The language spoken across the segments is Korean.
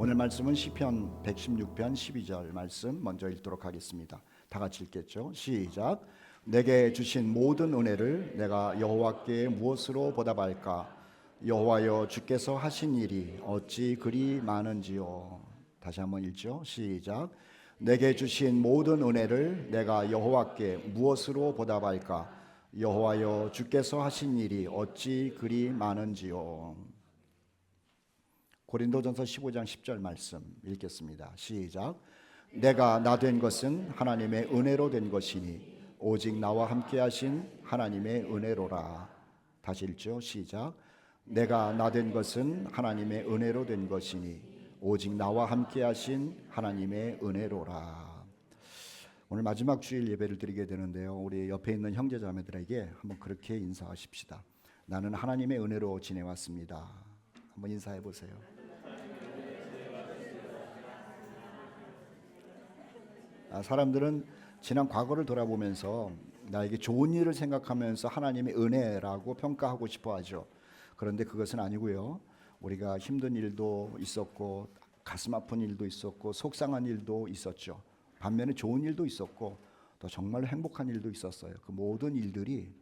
오늘 말씀은 시편 116편 12절 말씀 먼저 읽도록 하겠습니다. 다 같이 읽겠죠? 시작. 내게 주신 모든 은혜를 내가 여호와께 무엇으로 보답할까? 여호와여, 주께서 하신 일이 어찌 그리 많은지요. 다시 한번 읽죠. 시작. 내게 주신 모든 은혜를 내가 여호와께 무엇으로 보답할까? 여호와여, 주께서 하신 일이 어찌 그리 많은지요. 고린도전서 15장 10절 말씀 읽겠습니다. 시작. 내가 나 된 것은 하나님의 은혜로 된 것이니 오직 나와 함께 하신 하나님의 은혜로라. 다시 읽죠. 시작. 내가 나 된 것은 하나님의 은혜로 된 것이니 오직 나와 함께 하신 하나님의 은혜로라. 오늘 마지막 주일 예배를 드리게 되는데요, 우리 옆에 있는 형제자매들에게 한번 그렇게 인사하십시다. 나는 하나님의 은혜로 지내왔습니다. 한번 인사해 보세요. 사람들은 지난 과거를 돌아보면서 나에게 좋은 일을 생각하면서 하나님의 은혜라고 평가하고 싶어 하죠. 그런데 그것은 아니고요, 우리가 힘든 일도 있었고 가슴 아픈 일도 있었고 속상한 일도 있었죠. 반면에 좋은 일도 있었고 또 정말로 행복한 일도 있었어요. 그 모든 일들이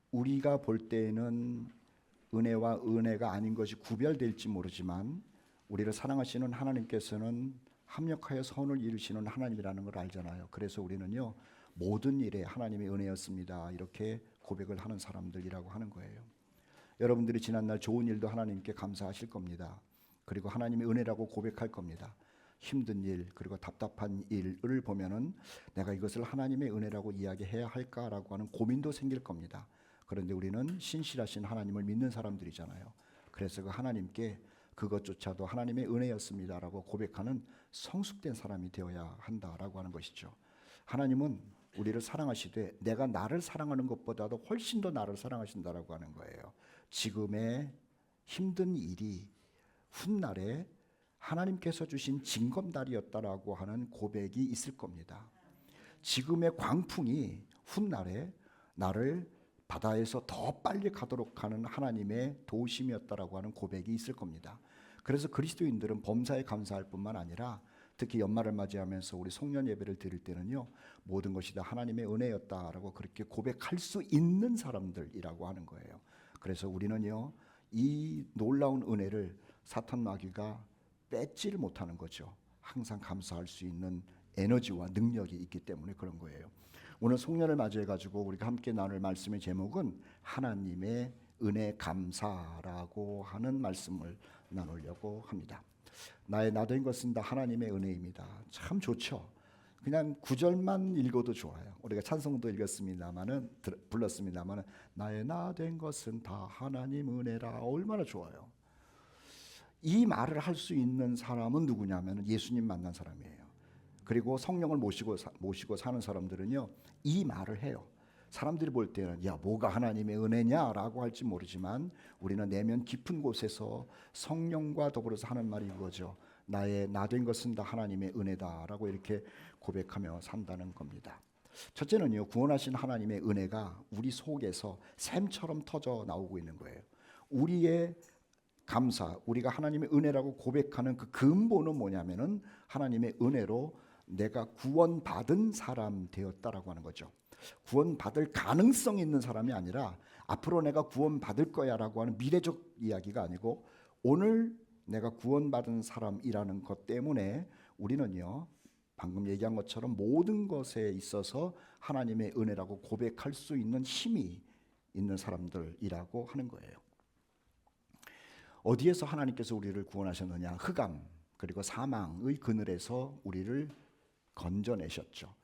우리가 볼 때에는 은혜와 은혜가 아닌 것이 구별될지 모르지만 우리를 사랑하시는 하나님께서는 합력하여 선을 이루시는 하나님이라는 걸 알잖아요. 그래서 우리는요, 모든 일에 하나님의 은혜였습니다, 이렇게 고백을 하는 사람들이라고 하는 거예요. 여러분들이 지난날 좋은 일도 하나님께 감사하실 겁니다. 그리고 하나님의 은혜라고 고백할 겁니다. 힘든 일 그리고 답답한 일을 보면은 내가 이것을 하나님의 은혜라고 이야기해야 할까라고 하는 고민도 생길 겁니다. 그런데 우리는 신실하신 하나님을 믿는 사람들이잖아요. 그래서 그 하나님께 그것조차도 하나님의 은혜였습니다라고 고백하는 성숙된 사람이 되어야 한다라고 하는 것이죠. 하나님은 우리를 사랑하시되 내가 나를 사랑하는 것보다도 훨씬 더 나를 사랑하신다라고 하는 거예요. 지금의 힘든 일이 훗날에 하나님께서 주신 징검다리였다라고 하는 고백이 있을 겁니다. 지금의 광풍이 훗날에 나를 바다에서 더 빨리 가도록 하는 하나님의 도우심이었다라고 하는 고백이 있을 겁니다. 그래서 그리스도인들은 범사에 감사할 뿐만 아니라 특히 연말을 맞이하면서 우리 송년 예배를 드릴 때는요, 모든 것이 다 하나님의 은혜였다라고 그렇게 고백할 수 있는 사람들이라고 하는 거예요. 그래서 우리는요, 이 놀라운 은혜를 사탄 마귀가 뺏지를 못하는 거죠. 항상 감사할 수 있는 에너지와 능력이 있기 때문에 그런 거예요. 오늘 송년을 맞이해 가지고 우리가 함께 나눌 말씀의 제목은 하나님의 은혜 감사라고 하는 말씀을 나누려고 합니다. 나의 나 된 것은 다 하나님의 은혜입니다. 참 좋죠. 그냥 구절만 읽어도 좋아요. 우리가 찬송도 읽었습니다마는 불렀습니다마는 나의 나 된 것은 다 하나님 은혜라, 얼마나 좋아요. 이 말을 할 수 있는 사람은 누구냐면 예수님 만난 사람이에요. 그리고 성령을 모시고 사는 사람들은요, 이 말을 해요. 사람들이 볼 때는 야, 뭐가 하나님의 은혜냐라고 할지 모르지만 우리는 내면 깊은 곳에서 성령과 더불어서 하는 말이 이거죠. 나의 나 된 것은 다 하나님의 은혜다라고 이렇게 고백하며 산다는 겁니다. 첫째는요, 구원하신 하나님의 은혜가 우리 속에서 샘처럼 터져 나오고 있는 거예요. 우리의 감사, 우리가 하나님의 은혜라고 고백하는 그 근본은 뭐냐면은 하나님의 은혜로 내가 구원받은 사람 되었다라고 하는 거죠. 구원받을 가능성이 있는 사람이 아니라 앞으로 내가 구원받을 거야라고 하는 미래적 이야기가 아니고 오늘 내가 구원받은 사람이라는 것 때문에 우리는요, 방금 얘기한 것처럼 모든 것에 있어서 하나님의 은혜라고 고백할 수 있는 힘이 있는 사람들이라고 하는 거예요. 어디에서 하나님께서 우리를 구원하셨느냐? 흑암 그리고 사망의 그늘에서 우리를 건져내셨죠.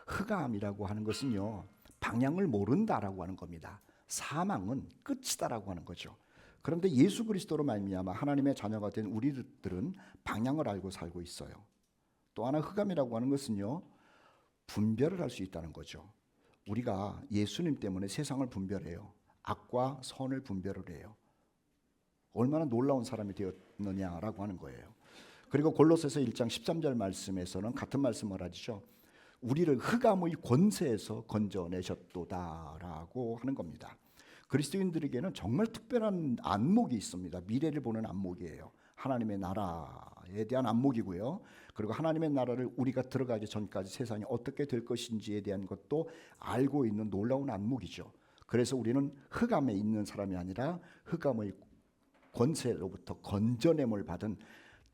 흑암이라고 하는 것은요, 방향을 모른다라고 하는 겁니다. 사망은 끝이다라고 하는 거죠. 그런데 예수 그리스도로 말미암아 하나님의 자녀가 된 우리들은 방향을 알고 살고 있어요. 또 하나 흑암이라고 하는 것은요, 분별을 할 수 있다는 거죠. 우리가 예수님 때문에 세상을 분별해요. 악과 선을 분별을 해요. 얼마나 놀라운 사람이 되었느냐라고 하는 거예요. 그리고 골로새서 1장 13절 말씀에서는 같은 말씀을 하죠. 우리를 흑암의 권세에서 건져내셨도다라고 하는 겁니다. 그리스도인들에게는 정말 특별한 안목이 있습니다. 미래를 보는 안목이에요. 하나님의 나라 나라에 대한 안목이고요. 그리고 하나님의 나라를 우리가 들어가기 전까지 세상이 어떻게 될 것인지에 대한 것도 알고 있는 놀라운 안목이죠. 그래서 우리는 흑암에 있는 사람이 아니라 흑암의 권세로부터 건져냄을 받은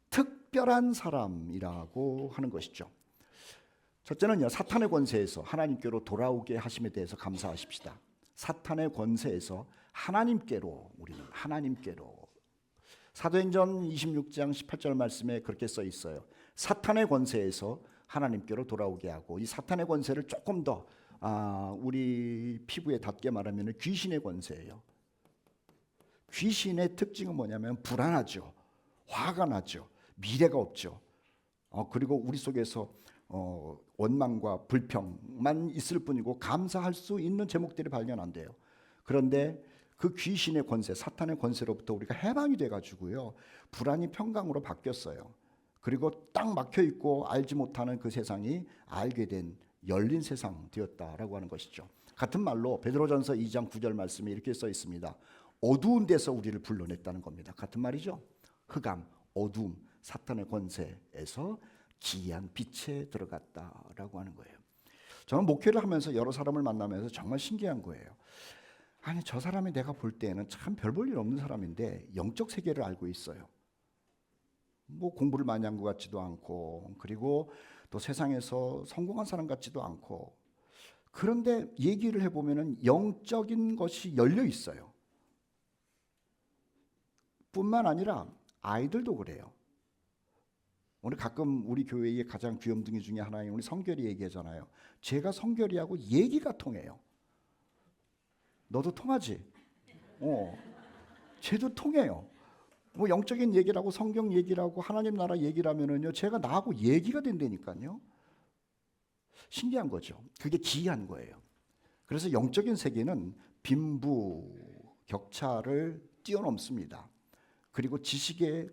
특별한 사람이라고 하는 것이죠. 첫째는요, 사탄의 권세에서 하나님께로 돌아오게 하심에 대해서 감사하십시다. 사탄의 권세에서 하나님께로, 우리는 하나님께로. 사도행전 26장 18절 말씀에 그렇게 써 있어요. 사탄의 권세에서 하나님께로 돌아오게 하고, 이 사탄의 권세를 조금 더 우리 피부에 닿게 말하면 귀신의 권세예요. 귀신의 특징은 뭐냐면 불안하죠. 화가 나죠. 미래가 없죠. 그리고 우리 속에서 원망과 불평만 있을 뿐이고 감사할 수 있는 제목들이 발견 안 돼요. 그런데 그 귀신의 권세, 사탄의 권세로부터 우리가 해방이 돼가지고요, 불안이 평강으로 바뀌었어요. 그리고 딱 막혀 있고 알지 못하는 그 세상이 알게 된 열린 세상 되었다라고 하는 것이죠. 같은 말로 베드로전서 2장 9절 말씀에 이렇게 써 있습니다. 어두운 데서 우리를 불러냈다는 겁니다. 같은 말이죠. 흑암, 어두움, 사탄의 권세에서 기이한 빛에 들어갔다라고 하는 거예요. 저는 목회를 하면서 여러 사람을 만나면서 정말 신기한 거예요. 아니, 저 사람이 내가 볼 때는 참 별 볼 일 없는 사람인데 영적 세계를 알고 있어요. 뭐 공부를 많이 한 것 같지도 않고, 그리고 또 세상에서 성공한 사람 같지도 않고, 그런데 얘기를 해보면은 영적인 것이 열려 있어요. 뿐만 아니라 아이들도 그래요. 오늘 가끔 우리 교회의 가장 귀염둥이 중에 하나인 우리 성결이 얘기하잖아요. 제가 성결이하고 얘기가 통해요. 너도 통하지? 쟤도 통해요. 뭐 영적인 얘기라고 성경 얘기라고 하나님 나라 얘기라면은요, 제가 나하고 얘기가 된다니까요. 신기한 거죠. 그게 기이한 거예요. 그래서 영적인 세계는 빈부 격차를 뛰어넘습니다. 그리고 지식의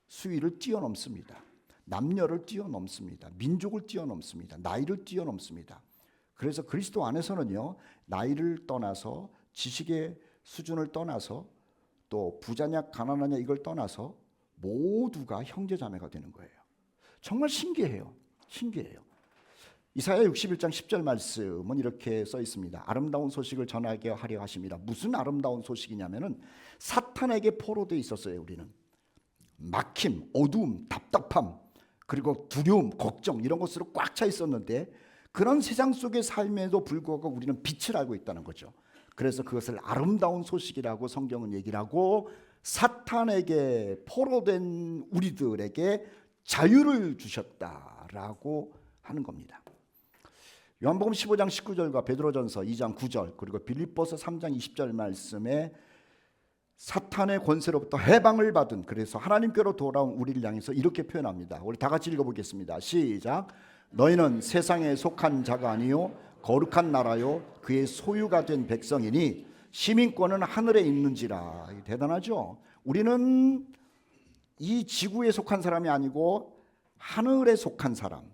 수위를 뛰어넘습니다. 남녀를 뛰어넘습니다. 민족을 뛰어넘습니다. 나이를 뛰어넘습니다. 그래서 그리스도 안에서는요, 나이를 떠나서 지식의 수준을 떠나서 또 부자냐 가난하냐 이걸 떠나서 모두가 형제자매가 되는 거예요. 정말 신기해요. 신기해요. 이사야 61장 10절 말씀은 이렇게 써 있습니다. 아름다운 소식을 전하게 하려 하심이라. 무슨 아름다운 소식이냐면은 사탄에게 포로되어 있었어요. 우리는 막힘, 어두움, 답답함, 그리고 두려움, 걱정 이런 것으로 꽉 차 있었는데, 그런 세상 속의 삶에도 불구하고 우리는 빛을 알고 있다는 거죠. 그래서 그것을 아름다운 소식이라고 성경은 얘기를 하고, 사탄에게 포로된 우리들에게 자유를 주셨다라고 하는 겁니다. 요한복음 15장 19절과 베드로전서 2장 9절 그리고 빌립보서 3장 20절 말씀에 사탄의 권세로부터 해방을 받은, 그래서 하나님께로 돌아온 우리를 향해서 이렇게 표현합니다. 우리 다 같이 읽어보겠습니다. 시작. 너희는 세상에 속한 자가 아니요 거룩한 나라요 그의 소유가 된 백성이니 시민권은 하늘에 있는지라. 대단하죠. 우리는 이 지구에 속한 사람이 아니고 하늘에 속한 사람,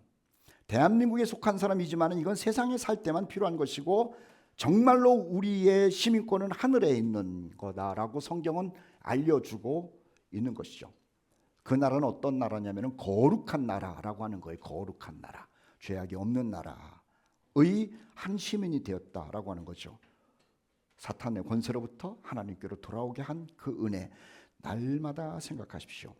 대한민국에 속한 사람이지만 이건 세상에 살 때만 필요한 것이고, 정말로 우리의 시민권은 하늘에 있는 거다라고 성경은 알려주고 있는 것이죠. 그 나라는 어떤 나라냐면 거룩한 나라라고 하는 거예요. 거룩한 나라, 죄악이 없는 나라의 한 시민이 되었다라고 하는 거죠. 사탄의 권세로부터 하나님께로 돌아오게 한 그 은혜, 날마다 생각하십시오.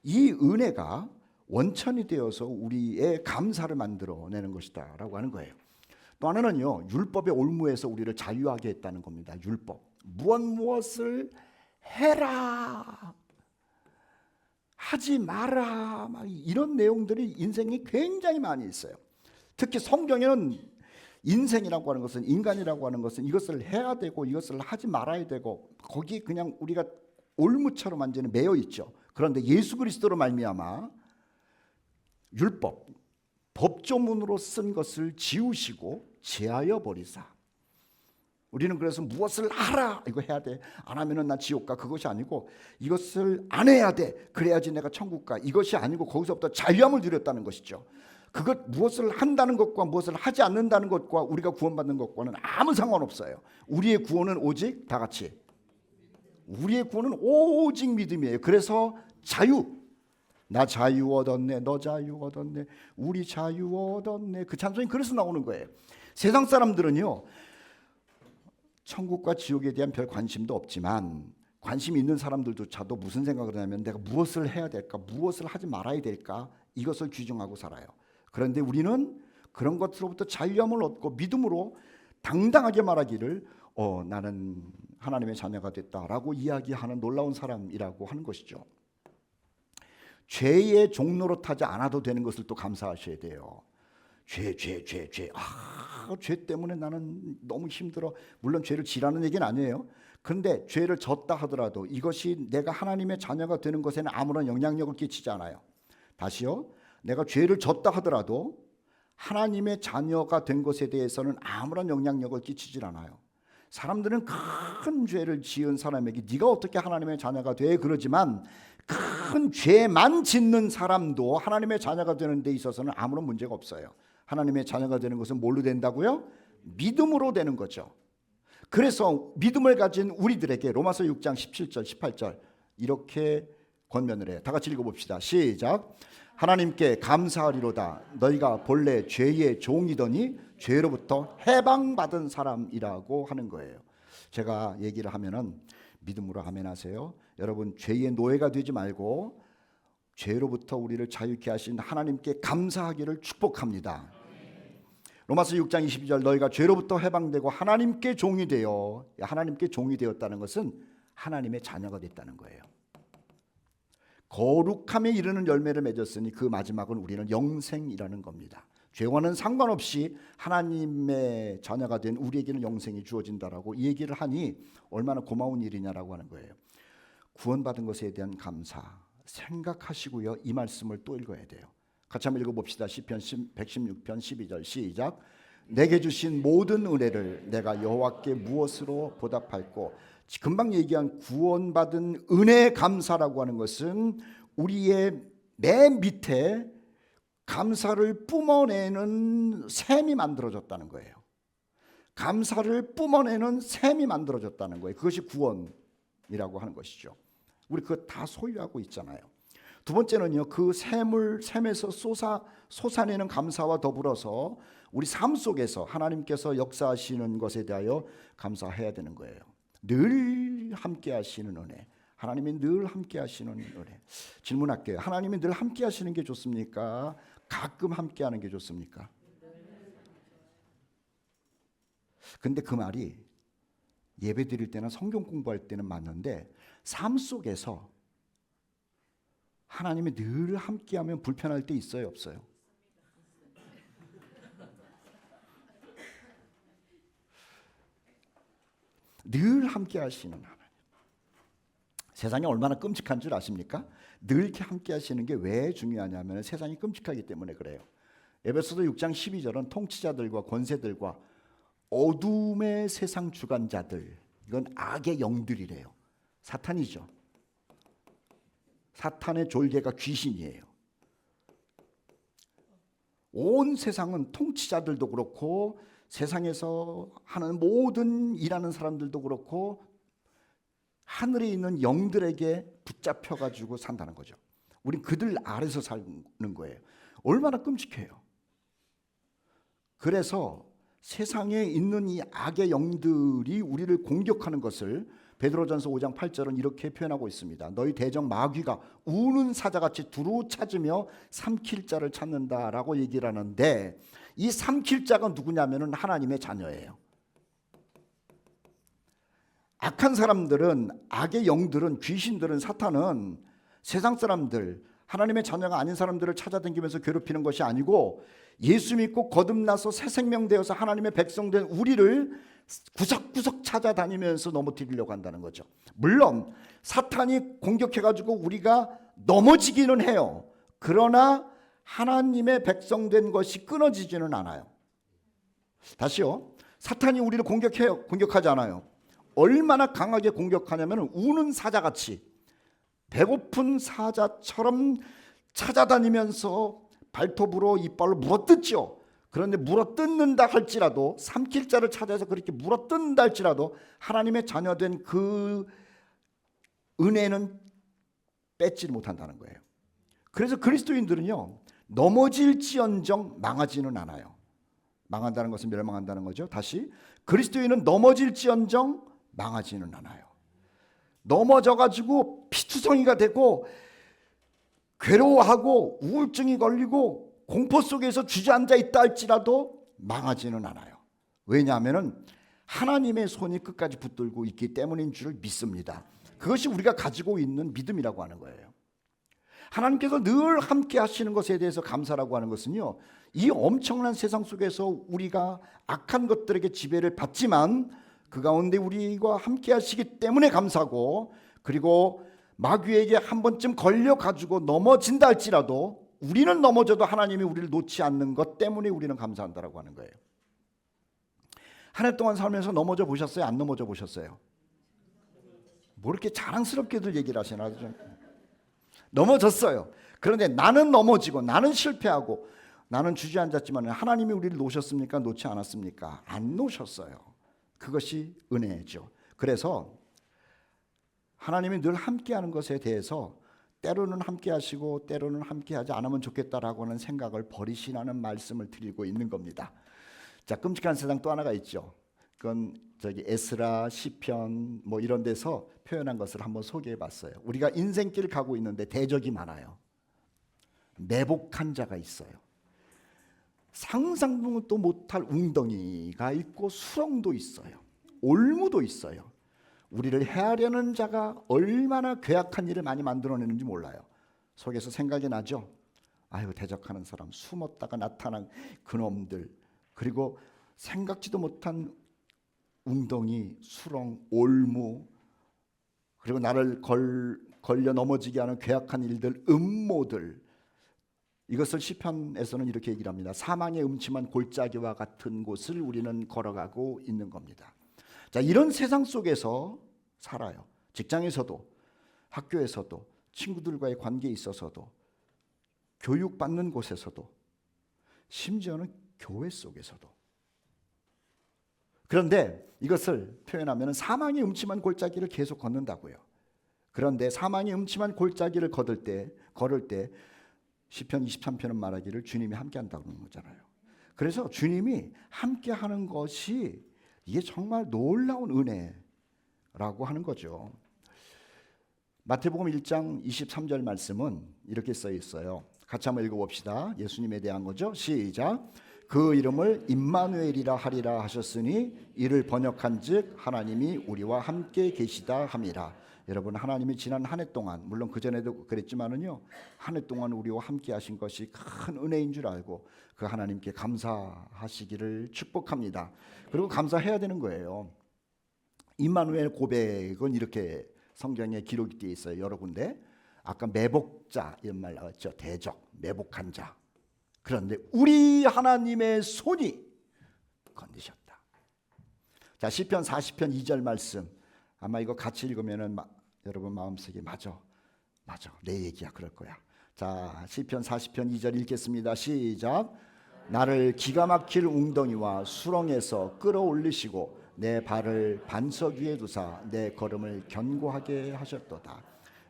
이 은혜가 원천이 되어서 우리의 감사를 만들어내는 것이다 라고 하는 거예요. 또 하나는요, 율법의 올무에서 우리를 자유하게 했다는 겁니다. 율법, 무엇을 해라, 하지 마라, 막 이런 내용들이 인생에 굉장히 많이 있어요. 특히 성경에는 인생이라고 하는 것은, 인간이라고 하는 것은 이것을 해야 되고 이것을 하지 말아야 되고, 거기 그냥 우리가 올무처럼 완전히 매여 있죠. 그런데 예수 그리스도로 말미암아 율법, 법조문으로 쓴 것을 지우시고 제하여 버리사. 우리는 그래서 무엇을 하라, 이거 해야 돼, 안 하면은 나 지옥 가, 그것이 아니고 이것을 안 해야 돼, 그래야지 내가 천국 가, 이것이 아니고 거기서부터 자유함을 누렸다는 것이죠. 그것 무엇을 한다는 것과 무엇을 하지 않는다는 것과 우리가 구원받는 것과는 아무 상관없어요. 우리의 구원은 오직, 다 같이, 우리의 구원은 오직 믿음이에요. 그래서 자유, 나 자유 얻었네, 너 자유 얻었네, 우리 자유 얻었네. 그 찬송이 그래서 나오는 거예요. 세상 사람들은요, 천국과 지옥에 대한 별 관심도 없지만 관심 있는 사람들조차도 무슨 생각을 하냐면 내가 무엇을 해야 될까, 무엇을 하지 말아야 될까, 이것을 규정하고 살아요. 그런데 우리는 그런 것으로부터 자유함을 얻고 믿음으로 당당하게 말하기를 나는 하나님의 자녀가 됐다라고 이야기하는 놀라운 사람이라고 하는 것이죠. 죄의 종로로 타지 않아도 되는 것을 또 감사하셔야 돼요. 죄. 죄 때문에 나는 너무 힘들어. 물론 죄를 지라는 얘기는 아니에요. 그런데 죄를 졌다 하더라도 이것이 내가 하나님의 자녀가 되는 것에는 아무런 영향력을 끼치지 않아요. 다시요. 내가 죄를 졌다 하더라도 하나님의 자녀가 된 것에 대해서는 아무런 영향력을 끼치질 않아요. 사람들은 큰 죄를 지은 사람에게 네가 어떻게 하나님의 자녀가 돼? 그러지만 큰 죄만 짓는 사람도 하나님의 자녀가 되는 데 있어서는 아무런 문제가 없어요. 하나님의 자녀가 되는 것은 뭘로 된다고요? 믿음으로 되는 거죠. 그래서 믿음을 가진 우리들에게 로마서 6장 17절 18절 이렇게 권면을 해요. 다 같이 읽어봅시다. 시작. 하나님께 감사하리로다. 너희가 본래 죄의 종이더니 죄로부터 해방받은 사람이라고 하는 거예요. 제가 얘기를 하면은 믿음으로 아멘하세요. 여러분, 죄의 노예가 되지 말고 죄로부터 우리를 자유케 하신 하나님께 감사하기를 축복합니다. 로마서 6장 22절 너희가 죄로부터 해방되고 하나님께 종이 되어, 하나님께 종이 되었다는 것은 하나님의 자녀가 됐다는 거예요. 거룩함에 이르는 열매를 맺었으니 그 마지막은 우리는 영생이라는 겁니다. 죄와는 상관없이 하나님의 자녀가 된 우리에게는 영생이 주어진다라고 이 얘기를 하니 얼마나 고마운 일이냐라고 하는 거예요. 구원받은 것에 대한 감사 생각하시고요. 이 말씀을 또 읽어야 돼요. 같이 한번 읽어봅시다. 시편 116편 12절 시작. 내게 주신 모든 은혜를 내가 여호와께 무엇으로 보답할꼬. 금방 얘기한 구원받은 은혜 감사라고 하는 것은 우리의 맨 밑에 감사를 뿜어내는 샘이 만들어졌다는 거예요. 감사를 뿜어내는 샘이 만들어졌다는 거예요. 그것이 구원이라고 하는 것이죠. 우리 그거 다 소유하고 있잖아요. 두 번째는요, 그 샘에서 솟아내는 감사와 더불어서 우리 삶 속에서 하나님께서 역사하시는 것에 대하여 감사해야 되는 거예요. 늘 함께 하시는 은혜, 하나님이 늘 함께 하시는 은혜. 질문할게요. 하나님이 늘 함께 하시는 게 좋습니까? 가끔 함께 하는 게 좋습니까? 근데 그 말이 예배 드릴 때나 성경 공부할 때는 맞는데 삶 속에서 하나님이 늘 함께하면 불편할 때 있어요, 없어요? 늘 함께하시는 하나님. 세상이 얼마나 끔찍한 줄 아십니까? 늘 이렇게 함께하시는 게 왜 중요하냐면 세상이 끔찍하기 때문에 그래요. 에베소서 6장 12절은 통치자들과 권세들과 어둠의 세상 주관자들, 이건 악의 영들이래요. 사탄이죠. 사탄의 졸개가 귀신이에요. 온 세상은 통치자들도 그렇고 세상에서 하는 모든 일하는 사람들도 그렇고 하늘에 있는 영들에게 붙잡혀가지고 산다는 거죠. 우린 그들 아래서 사는 거예요. 얼마나 끔찍해요. 그래서 세상에 있는 이 악의 영들이 우리를 공격하는 것을 베드로전서 5장 8절은 이렇게 표현하고 있습니다. 너희 대적 마귀가 우는 사자같이 두루 찾으며 삼킬 자를 찾는다라고 얘기를 하는데 이 삼킬 자가 누구냐면은 하나님의 자녀예요. 악한 사람들은, 악의 영들은, 귀신들은, 사탄은 세상 사람들, 하나님의 자녀가 아닌 사람들을 찾아다니면서 괴롭히는 것이 아니고 예수 믿고 거듭나서 새 생명 되어서 하나님의 백성된 우리를 구석구석 찾아다니면서 넘어뜨리려고 한다는 거죠. 물론 사탄이 공격해가지고 우리가 넘어지기는 해요. 그러나 하나님의 백성된 것이 끊어지지는 않아요. 다시요. 사탄이 우리를 공격해요? 공격하지 않아요. 얼마나 강하게 공격하냐면 우는 사자같이, 배고픈 사자처럼 찾아다니면서 발톱으로 이빨로 물어뜯죠. 그런데 물어뜯는다 할지라도, 삼킬 자를 찾아서 그렇게 물어뜯는다 할지라도 하나님의 자녀된 그 은혜는 뺏지 못한다는 거예요. 그래서 그리스도인들은요, 넘어질지언정 망하지는 않아요. 망한다는 것은 멸망한다는 거죠. 다시, 그리스도인은 넘어질지언정 망하지는 않아요. 넘어져가지고 피투성이가 되고 괴로워하고 우울증이 걸리고 공포 속에서 주저앉아 있다 할지라도 망하지는 않아요. 왜냐하면 하나님의 손이 끝까지 붙들고 있기 때문인 줄을 믿습니다. 그것이 우리가 가지고 있는 믿음이라고 하는 거예요. 하나님께서 늘 함께 하시는 것에 대해서 감사라고 하는 것은요, 이 엄청난 세상 속에서 우리가 악한 것들에게 지배를 받지만 그 가운데 우리와 함께 하시기 때문에 감사고, 그리고 마귀에게 한 번쯤 걸려가지고 넘어진다 할지라도 우리는 넘어져도 하나님이 우리를 놓지 않는 것 때문에 우리는 감사한다라고 하는 거예요. 한 해 동안 살면서 넘어져 보셨어요? 안 넘어져 보셨어요? 뭐 이렇게 자랑스럽게들 얘기를 하시나. 넘어졌어요. 그런데 나는 넘어지고 나는 실패하고 나는 주저앉았지만 하나님이 우리를 놓으셨습니까? 놓지 않았습니까? 안 놓으셨어요. 그것이 은혜죠. 그래서 하나님이 늘 함께하는 것에 대해서 때로는 함께하시고 때로는 함께하지 않으면 좋겠다라고 하는 생각을 버리시라는 말씀을 드리고 있는 겁니다. 자, 끔찍한 세상 또 하나가 있죠. 그건 에스라, 시편 뭐 이런 데서 표현한 것을 한번 소개해 봤어요. 우리가 인생길 가고 있는데 대적이 많아요. 매복한 자가 있어요. 상상도 못할 웅덩이가 있고 수렁도 있어요. 올무도 있어요. 우리를 해하려는 자가 얼마나 괴악한 일을 많이 만들어내는지 몰라요. 속에서 생각이 나죠. 아유, 대적하는 사람, 숨었다가 나타난 그놈들, 그리고 생각지도 못한 웅덩이, 수렁, 올무, 그리고 나를 걸려 넘어지게 하는 괴악한 일들, 음모들. 이것을 시편에서는 이렇게 얘기를 합니다. 사망의 음침한 골짜기와 같은 곳을 우리는 걸어가고 있는 겁니다. 자, 이런 세상 속에서 살아요. 직장에서도, 학교에서도, 친구들과의 관계에 있어서도, 교육받는 곳에서도, 심지어는 교회 속에서도. 그런데 이것을 표현하면 사망의 음침한 골짜기를 계속 걷는다고요. 그런데 사망의 음침한 골짜기를 걸을 때 시편 23편은 말하기를 주님이 함께한다고 하는 거잖아요. 그래서 주님이 함께하는 것이 이게 정말 놀라운 은혜라고 하는 거죠. 마태복음 1장 23절 말씀은 이렇게 써 있어요. 같이 한번 읽어봅시다. 예수님에 대한 거죠. 시작. 그 이름을 임마누엘이라 하리라 하셨으니 이를 번역한즉 하나님이 우리와 함께 계시다 함이라. 여러분, 하나님이 지난 한 해 동안, 물론 그전에도 그랬지만은요, 한 해 동안 우리와 함께 하신 것이 큰 은혜인 줄 알고 그 하나님께 감사하시기를 축복합니다. 그리고 감사해야 되는 거예요. 임마누엘 고백은 이렇게 성경에 기록이 되어 있어요. 여러 군데. 아까 매복자 이런 말 나왔죠. 대적, 매복한 자. 그런데 우리 하나님의 손이 건드셨다. 자, 시편 40편 2절 말씀. 아마 이거 같이 읽으면은 여러분 마음속에 맞아 내 얘기야 그럴 거야. 자, 시편 40편 2절 읽겠습니다. 시작. 나를 기가 막힐 웅덩이와 수렁에서 끌어올리시고 내 발을 반석 위에 두사 내 걸음을 견고하게 하셨도다.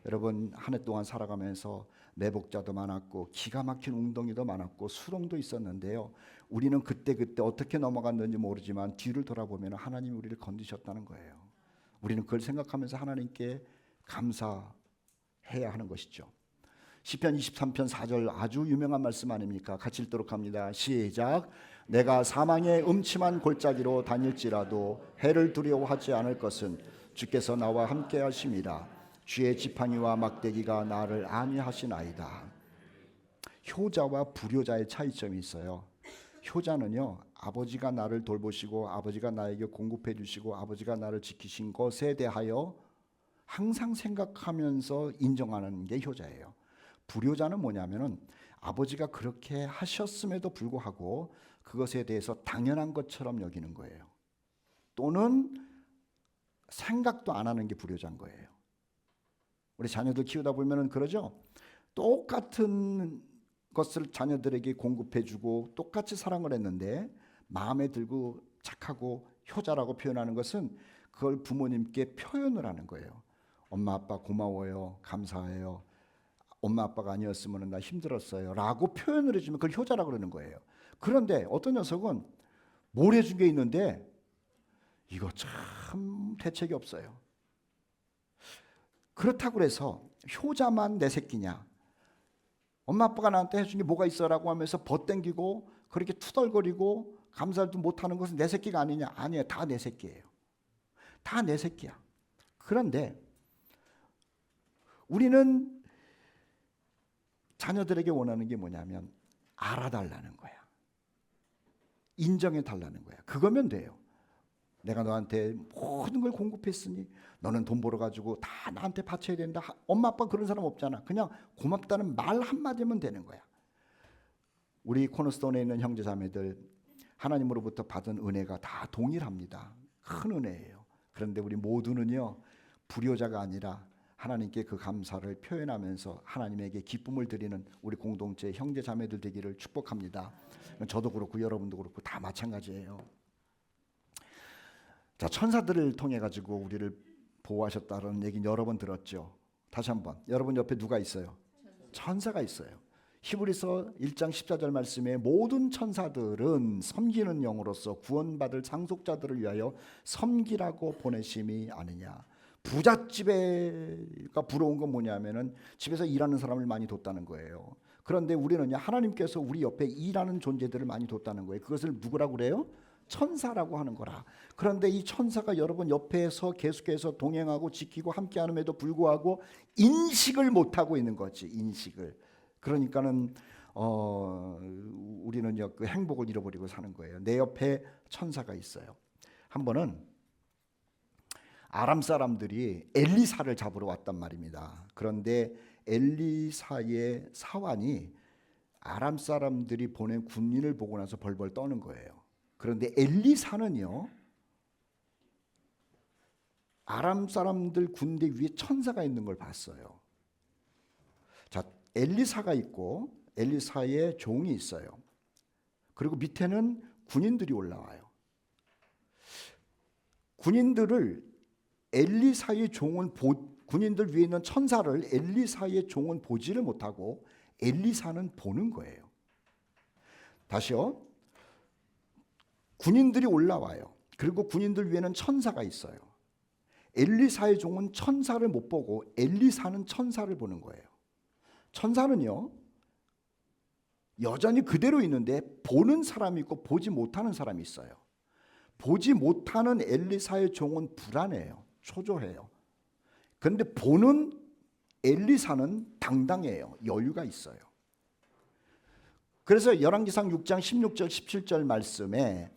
여러분, 한 해 동안 살아가면서 매복자도 많았고 기가 막힌 웅덩이도 많았고 수렁도 있었는데요, 우리는 그때 어떻게 넘어갔는지 모르지만 뒤를 돌아보면 하나님이 우리를 건드셨다는 거예요. 우리는 그걸 생각하면서 하나님께 감사해야 하는 것이죠. 시편 23편 4절 아주 유명한 말씀 아닙니까? 같이 읽도록 합니다. 시작. 내가 사망의 음침한 골짜기로 다닐지라도 해를 두려워하지 않을 것은 주께서 나와 함께 하심이라. 주의 지팡이와 막대기가 나를 안위하시나이다. 효자와 불효자의 차이점이 있어요. 효자는요, 아버지가 나를 돌보시고 아버지가 나에게 공급해 주시고 아버지가 나를 지키신 것에 대하여 항상 생각하면서 인정하는 게 효자예요. 불효자는 뭐냐면은 아버지가 그렇게 하셨음에도 불구하고 그것에 대해서 당연한 것처럼 여기는 거예요. 또는 생각도 안 하는 게 불효자인 거예요. 우리 자녀들 키우다 보면은 그러죠. 똑같은 것을 자녀들에게 공급해주고 똑같이 사랑을 했는데 마음에 들고 착하고 효자라고 표현하는 것은 그걸 부모님께 표현을 하는 거예요. 엄마 아빠 고마워요, 감사해요, 엄마 아빠가 아니었으면 나 힘들었어요 라고 표현을 해주면 그걸 효자라고 그러는 거예요. 그런데 어떤 녀석은 뭘 해준 게 있는데 이거 참 대책이 없어요. 그렇다고 해서 효자만 내 새끼냐, 엄마 아빠가 나한테 해준 게 뭐가 있어라고 하면서 벗당기고 그렇게 투덜거리고 감사도 못하는 것은 내 새끼가 아니냐? 아니에요. 다 내 새끼예요. 다 내 새끼야. 그런데 우리는 자녀들에게 원하는 게 뭐냐면 알아달라는 거야. 인정해달라는 거야. 그거면 돼요. 내가 너한테 모든 걸 공급했으니 너는 돈 벌어가지고 다 나한테 바쳐야 된다. 엄마 아빠 그런 사람 없잖아. 그냥 고맙다는 말 한마디면 되는 거야. 우리 코너스톤에 있는 형제자매들 하나님으로부터 받은 은혜가 다 동일합니다. 큰 은혜예요. 그런데 우리 모두는요 불효자가 아니라 하나님께 그 감사를 표현하면서 하나님에게 기쁨을 드리는 우리 공동체 형제자매들 되기를 축복합니다. 저도 그렇고 여러분도 그렇고 다 마찬가지예요. 자, 천사들을 통해 가지고 우리를 보호하셨다는 얘기 여러 번 들었죠. 다시 한번, 여러분 옆에 누가 있어요? 천사가 있어요. 히브리서 1장 14절 말씀에 모든 천사들은 섬기는 영으로서 구원받을 상속자들을 위하여 섬기라고 보내심이 아니냐. 부잣집에가 부러운 건 뭐냐면은 집에서 일하는 사람을 많이 뒀다는 거예요. 그런데 우리는요 하나님께서 우리 옆에 일하는 존재들을 많이 뒀다는 거예요. 그것을 누구라고 그래요? 천사라고 하는 거라. 그런데 이 천사가 여러분 옆에서 계속해서 동행하고 지키고 함께하는에도 불구하고 인식을 못하고 있는 거지. 인식을. 그러니까는 우리는요 그 행복을 잃어버리고 사는 거예요. 내 옆에 천사가 있어요. 한 번은 아람 사람들이 엘리사를 잡으러 왔단 말입니다. 그런데 엘리사의 사환이 아람 사람들이 보낸 군인을 보고 나서 벌벌 떠는 거예요. 그런데 엘리사는요 아람 사람들 군대 위에 천사가 있는 걸 봤어요. 자, 엘리사가 있고 엘리사의 종이 있어요. 그리고 밑에는 군인들이 올라와요. 군인들을 엘리사의 종은 군인들 위에 있는 천사를 엘리사의 종은 보지를 못하고 엘리사는 보는 거예요. 다시요. 군인들이 올라와요. 그리고 군인들 위에는 천사가 있어요. 엘리사의 종은 천사를 못 보고 엘리사는 천사를 보는 거예요. 천사는요 여전히 그대로 있는데 보는 사람이 있고 보지 못하는 사람이 있어요. 보지 못하는 엘리사의 종은 불안해요. 초조해요. 그런데 보는 엘리사는 당당해요. 여유가 있어요. 그래서 열왕기상 6장 16절 17절 말씀에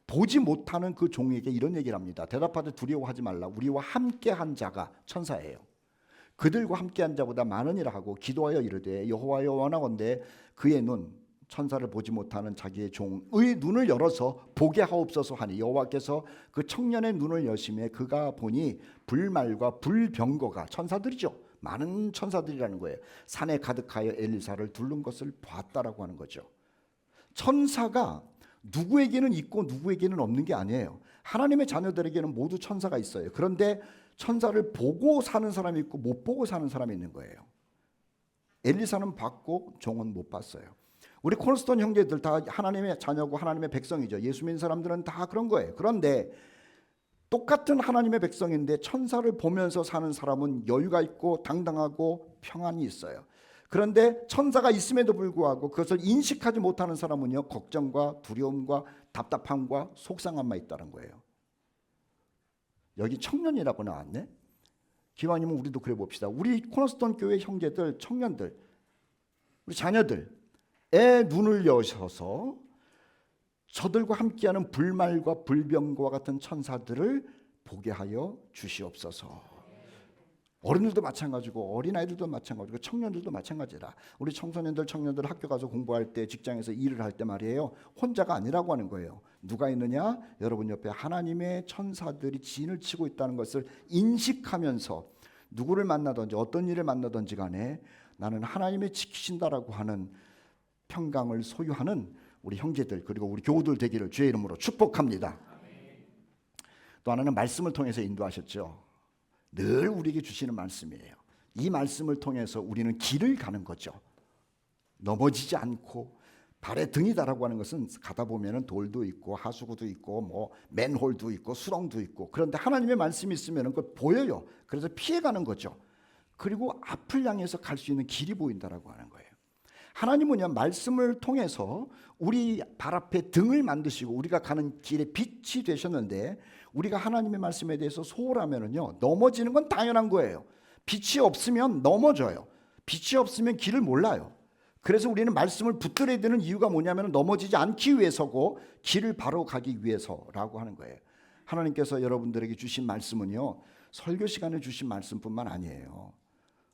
보지 못하는 그 종에게 이런 얘기를 합니다. 대답하되 두려워하지 말라. 우리와 함께한 자가 천사예요. 그들과 함께한 자보다 많으니라 하고 기도하여 이르되 여호와여 원하건대 그의 눈 천사를 보지 못하는 자기의 종의 눈을 열어서 보게 하옵소서 하니 여호와께서 그 청년의 눈을 여심해 그가 보니 불말과 불병거가 천사들이죠. 많은 천사들이라는 거예요. 산에 가득하여 엘리사를 둘른 것을 봤다라고 하는 거죠. 천사가 누구에게는 있고 누구에게는 없는 게 아니에요. 하나님의 자녀들에게는 모두 천사가 있어요. 그런데 천사를 보고 사는 사람이 있고 못 보고 사는 사람이 있는 거예요. 엘리사는 봤고 종은 못 봤어요. 우리 코너스톤 형제들 다 하나님의 자녀고 하나님의 백성이죠. 예수 믿는 사람들은 다 그런 거예요. 그런데 똑같은 하나님의 백성인데 천사를 보면서 사는 사람은 여유가 있고 당당하고 평안이 있어요. 그런데 천사가 있음에도 불구하고 그것을 인식하지 못하는 사람은요 걱정과 두려움과 답답함과 속상함만 있다는 거예요. 여기 청년이라고 나왔네. 기왕이면 우리도 그래 봅시다. 우리 코너스톤 교회 형제들, 청년들, 우리 자녀들의 눈을 여셔서 저들과 함께하는 불말과 불병과 같은 천사들을 보게 하여 주시옵소서. 어른들도 마찬가지고 어린아이들도 마찬가지고 청년들도 마찬가지라. 우리 청소년들 청년들 학교 가서 공부할 때 직장에서 일을 할 때 말이에요 혼자가 아니라고 하는 거예요. 누가 있느냐? 여러분 옆에 하나님의 천사들이 진을 치고 있다는 것을 인식하면서 누구를 만나든지 어떤 일을 만나든지 간에 나는 하나님의 지키신다라고 하는 평강을 소유하는 우리 형제들 그리고 우리 교우들 되기를 주의 이름으로 축복합니다. 또 하나는 말씀을 통해서 인도하셨죠. 늘 우리에게 주시는 말씀이에요. 이 말씀을 통해서 우리는 길을 가는 거죠. 넘어지지 않고. 발의 등이다라고 하는 것은 가다 보면은 돌도 있고 하수구도 있고 뭐 맨홀도 있고 수렁도 있고, 그런데 하나님의 말씀이 있으면은 그걸 보여요. 그래서 피해가는 거죠. 그리고 앞을 향해서 갈 수 있는 길이 보인다라고 하는 거예요. 하나님은요, 말씀을 통해서 우리 발 앞에 등을 만드시고 우리가 가는 길에 빛이 되셨는데, 우리가 하나님의 말씀에 대해서 소홀하면은요, 넘어지는 건 당연한 거예요. 빛이 없으면 넘어져요. 빛이 없으면 길을 몰라요. 그래서 우리는 말씀을 붙들어야 되는 이유가 뭐냐면 넘어지지 않기 위해서고 길을 바로 가기 위해서라고 하는 거예요. 하나님께서 여러분들에게 주신 말씀은요, 설교 시간에 주신 말씀뿐만 아니에요.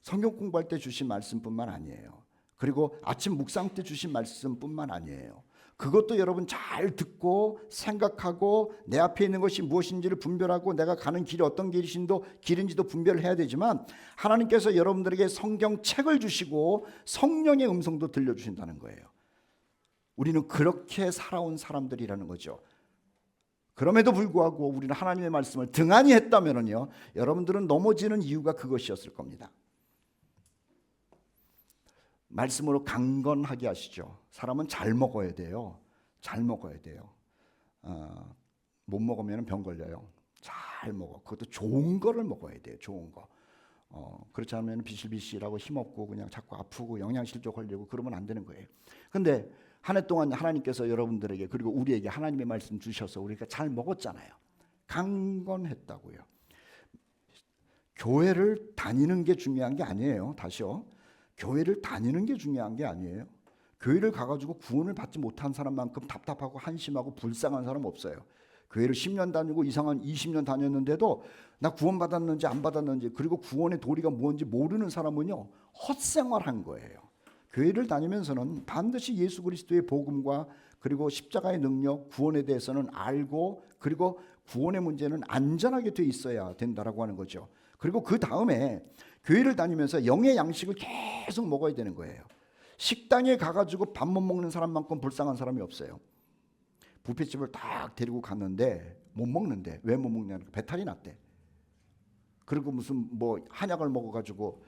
성경 공부할 때 주신 말씀뿐만 아니에요. 그리고 아침 묵상 때 주신 말씀뿐만 아니에요. 그것도 여러분 잘 듣고 생각하고 내 앞에 있는 것이 무엇인지를 분별하고 내가 가는 길이 어떤 길인지도 분별을 해야 되지만, 하나님께서 여러분들에게 성경책을 주시고 성령의 음성도 들려주신다는 거예요. 우리는 그렇게 살아온 사람들이라는 거죠. 그럼에도 불구하고 우리는 하나님의 말씀을 등한히 했다면요, 여러분들은 넘어지는 이유가 그것이었을 겁니다. 말씀으로 강건하게 하시죠. 사람은 잘 먹어야 돼요. 잘 먹어야 돼요. 못 먹으면 병 걸려요. 잘 먹어. 그것도 좋은 거를 먹어야 돼요. 좋은 거. 그렇지 않으면 비실비실하고 힘없고 그냥 자꾸 아프고 영양실조 걸리고 그러면 안 되는 거예요. 근데 한 해 동안 하나님께서 여러분들에게 그리고 우리에게 하나님의 말씀 주셔서 우리가 잘 먹었잖아요. 강건했다고요. 교회를 다니는 게 중요한 게 아니에요. 다시요. 교회를 다니는 게 중요한 게 아니에요. 교회를 가가지고 구원을 받지 못한 사람만큼 답답하고 한심하고 불쌍한 사람 없어요. 교회를 10년 다니고 이상한 20년 다녔는데도 나 구원 받았는지 안 받았는지, 그리고 구원의 도리가 뭔지 모르는 사람은요, 헛생활한 거예요. 교회를 다니면서는 반드시 예수 그리스도의 복음과 그리고 십자가의 능력, 구원에 대해서는 알고, 그리고 구원의 문제는 안전하게 돼 있어야 된다라고 하는 거죠. 그리고 그 다음에 교회를 다니면서 영의 양식을 계속 먹어야 되는 거예요. 식당에 가가지고 밥 못 먹는 사람만큼 불쌍한 사람이 없어요. 뷔페집을 딱 데리고 갔는데 못 먹는데, 왜 못 먹냐니까 배탈이 났대. 그리고 무슨 뭐 한약을 먹어가지고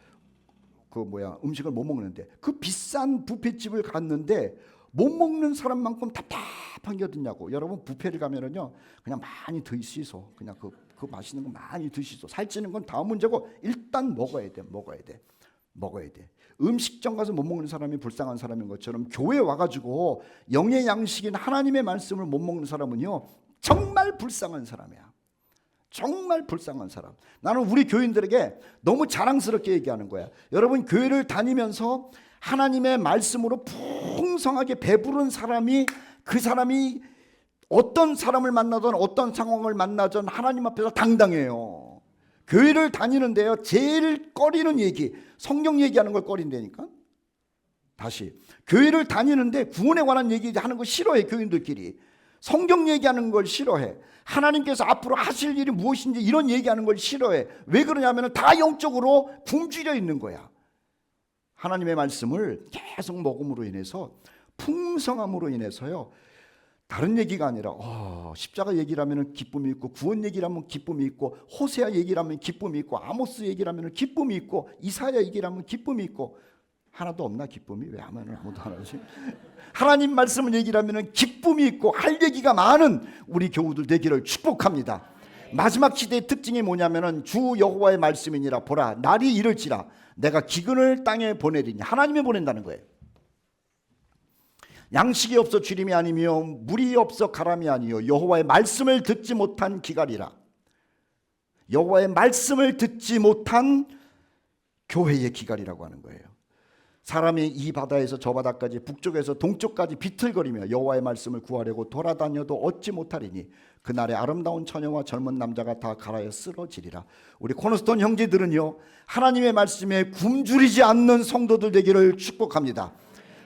음식을 못 먹는데, 그 비싼 뷔페집을 갔는데 못 먹는 사람만큼 답답한 게 어딨냐고. 여러분, 뷔페를 가면은요, 그냥 많이 드시소. 그냥 그 맛있는 거 많이 드시소. 살찌는 건 다음 문제고, 일단 먹어야 돼. 음식점 가서 못 먹는 사람이 불쌍한 사람인 것처럼, 교회에 와가지고 영의 양식인 하나님의 말씀을 못 먹는 사람은요, 정말 불쌍한 사람이야. 정말 불쌍한 사람. 나는 우리 교인들에게 너무 자랑스럽게 얘기하는 거야. 여러분, 교회를 다니면서 하나님의 말씀으로 풍성하게 배부른 사람이, 그 사람이 어떤 사람을 만나든 어떤 상황을 만나든 하나님 앞에서 당당해요. 교회를 다니는데요, 제일 꺼리는 얘기, 성경 얘기하는 걸 꺼린다니까. 다시, 교회를 다니는데 구원에 관한 얘기하는 거 싫어해. 교인들끼리 성경 얘기하는 걸 싫어해. 하나님께서 앞으로 하실 일이 무엇인지 이런 얘기하는 걸 싫어해. 왜 그러냐면 다 영적으로 굶주려 있는 거야. 하나님의 말씀을 계속 먹음으로 인해서, 풍성함으로 인해서요, 다른 얘기가 아니라 십자가 얘기라면 기쁨이 있고, 구원 얘기라면 기쁨이 있고, 호세아 얘기라면 기쁨이 있고, 아모스 얘기라면 기쁨이 있고, 이사야 얘기라면 기쁨이 있고, 하나도 없나 기쁨이? 왜 아무도 안 하지? 하나님 말씀 얘기라면 기쁨이 있고 할 얘기가 많은 우리 교우들 되기를 축복합니다. 마지막 시대의 특징이 뭐냐면은 주 여호와의 말씀이니라. 보라, 날이 이를지라 내가 기근을 땅에 보내리니. 하나님이 보낸다는 거예요. 양식이 없어 주림이 아니며 물이 없어 가람이 아니요 여호와의 말씀을 듣지 못한 기갈이라. 여호와의 말씀을 듣지 못한 교회의 기갈이라고 하는 거예요. 사람이 이 바다에서 저 바다까지, 북쪽에서 동쪽까지 비틀거리며 여호와의 말씀을 구하려고 돌아다녀도 얻지 못하리니 그날에 아름다운 처녀와 젊은 남자가 다 갈아여 쓰러지리라. 우리 코너스톤 형제들은요, 하나님의 말씀에 굶주리지 않는 성도들 되기를 축복합니다.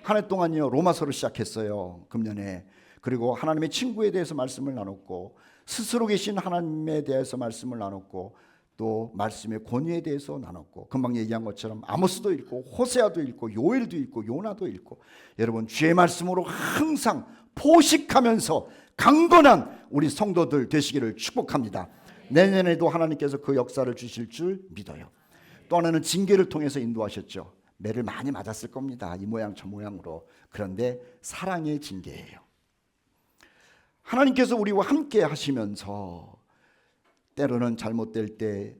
한 해 동안요, 로마서를 시작했어요, 금년에. 그리고 하나님의 친구에 대해서 말씀을 나눴고, 스스로 계신 하나님에 대해서 말씀을 나눴고, 또 말씀의 권위에 대해서 나눴고, 금방 얘기한 것처럼 아모스도 읽고 호세아도 읽고 요엘도 읽고 요나도 읽고, 여러분, 주의 말씀으로 항상 포식하면서 강건한 우리 성도들 되시기를 축복합니다. 내년에도 하나님께서 그 역사를 주실 줄 믿어요. 또 하나는 징계를 통해서 인도하셨죠. 매를 많이 맞았을 겁니다. 이 모양 저 모양으로. 그런데 사랑의 징계예요. 하나님께서 우리와 함께 하시면서 때로는 잘못될 때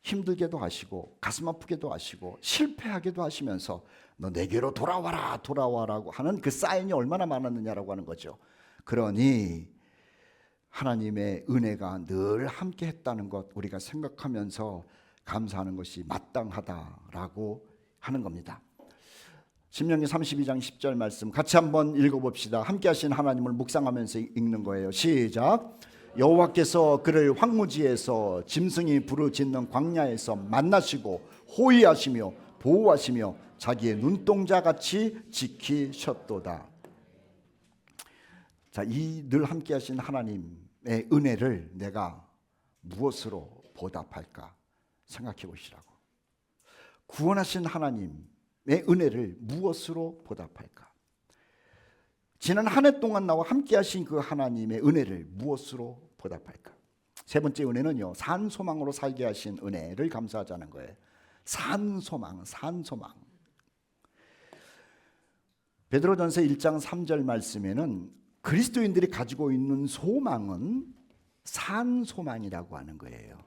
힘들게도 하시고 가슴 아프게도 하시고 실패하게도 하시면서 너 내게로 돌아와라 돌아와라고 하는 그 사인이 얼마나 많았느냐라고 하는 거죠. 그러니 하나님의 은혜가 늘 함께 했다는 것 우리가 생각하면서 감사하는 것이 마땅하다라고 하는 겁니다. 신명기 32장 10절 말씀 같이 한번 읽어봅시다. 함께 하신 하나님을 묵상하면서 읽는 거예요. 시작. 여호와께서 그를 황무지에서 짐승이 부르짖는 광야에서 만나시고 호위하시며 보호하시며 자기의 눈동자같이 지키셨도다. 자, 이 늘 함께 하신 하나님의 은혜를 내가 무엇으로 보답할까 생각해 보시라고. 구원하신 하나님의 은혜를 무엇으로 보답할까? 지난 한 해 동안 나와 함께 하신 그 하나님의 은혜를 무엇으로 보답할까? 세 번째 은혜는요, 산소망으로 살게 하신 은혜를 감사하자는 거예요. 산소망. 베드로전서 1장 3절 말씀에는 그리스도인들이 가지고 있는 소망은 산소망이라고 하는 거예요.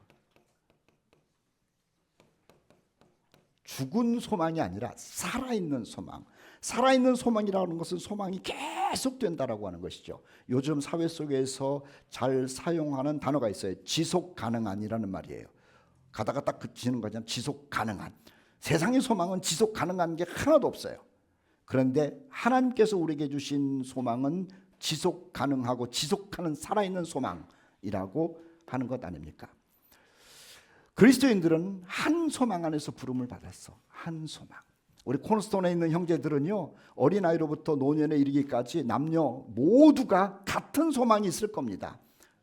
죽은 소망이 아니라 살아있는 소망. 살아있는 소망이라는 것은 소망이 계속 된다라고 하는 것이죠. 요즘 사회 속에서 잘 사용하는 단어가 있어요. 지속 가능한이라는 말이에요. 가다가 딱 그치는 거잖아요. 지속 가능한. 세상의 소망은 지속 가능한 게 하나도 없어요. 그런데 하나님께서 우리에게 주신 소망은 지속 가능하고 지속하는 살아있는 소망이라고 하는 것 아닙니까? 그리스도인들은 한 소망 안에서 부름을 받았어. 한 소망. 우리 코너스톤에 있는 형제들은요, 어린아이로부터 노년에 이르기까지 남녀 모두가 같은 소망이 있을 겁니다.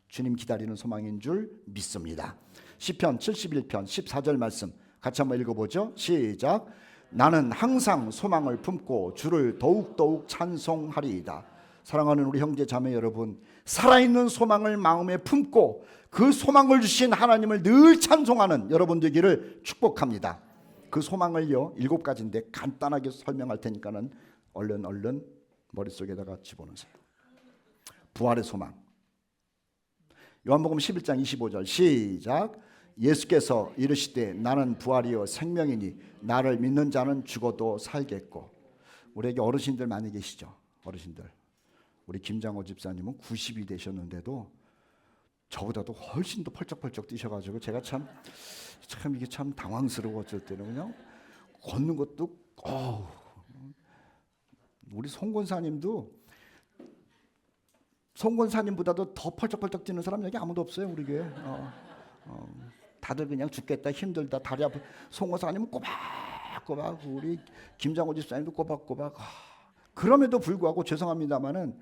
주님 기다리는 소망인 줄 믿습니다. 시편 71편 14절 말씀 같이 한번 읽어보죠. 시작. 나는 항상 소망을 품고 주를 더욱더욱 찬송하리이다. 사랑하는 우리 형제 자매 여러분, 살아있는 소망을 마음에 품고 그 소망을 주신 하나님을 늘 찬송하는 여러분 되기를 축복합니다. 그 소망을요 7가지인데 간단하게 설명할 테니까는 얼른 머릿속에다가 집어넣으세요. 부활의 소망. 요한복음 11장 25절 시작. 예수께서 이르시되 나는 부활이요 생명이니 나를 믿는 자는 죽어도 살겠고. 우리에게 어르신들 많이 계시죠. 어르신들. 우리 김장호 집사님은 90이 되셨는데도 저보다도 훨씬 더 펄쩍펄쩍 뛰셔가지고 제가 참 이게 참 당황스러워. 어쩔 때는 그냥 걷는 것도 우리 송권사님도 송권사님보다도 더 펄쩍펄쩍 뛰는 사람 여기 아무도 없어요. 우리 교회. 다들 그냥 죽겠다 힘들다 다리 아프. 송권사님은 꼬박꼬박, 우리 김장호 집사님도 꼬박꼬박. 그럼에도 불구하고 죄송합니다마는